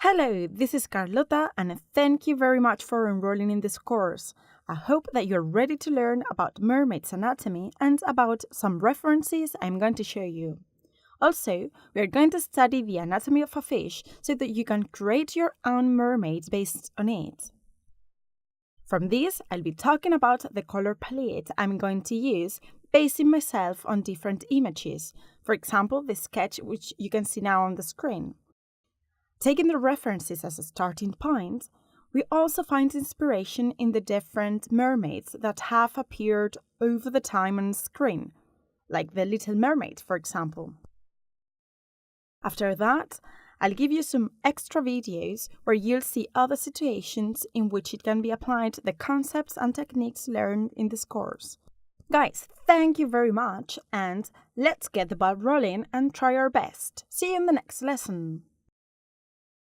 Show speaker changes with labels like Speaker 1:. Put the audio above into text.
Speaker 1: Hello, this is Carlota and thank you very much for enrolling in this course. I hope that you're ready to learn about mermaids' anatomy and about some references I'm going to show you. Also, we are going to study the anatomy of a fish so that you can create your own mermaids based on it. From this, I'll be talking about the color palette I'm going to use, basing myself on different images, for example, the sketch which you can see now on the screen. Taking the references as a starting point, we also find inspiration in the different mermaids that have appeared over the time on screen, like the Little Mermaid, for example. After that, I'll give you some extra videos where you'll see other situations in which it can be applied the concepts and techniques learned in this course. Guys, thank you very much, and let's get the ball rolling and try our best. See you in the next lesson.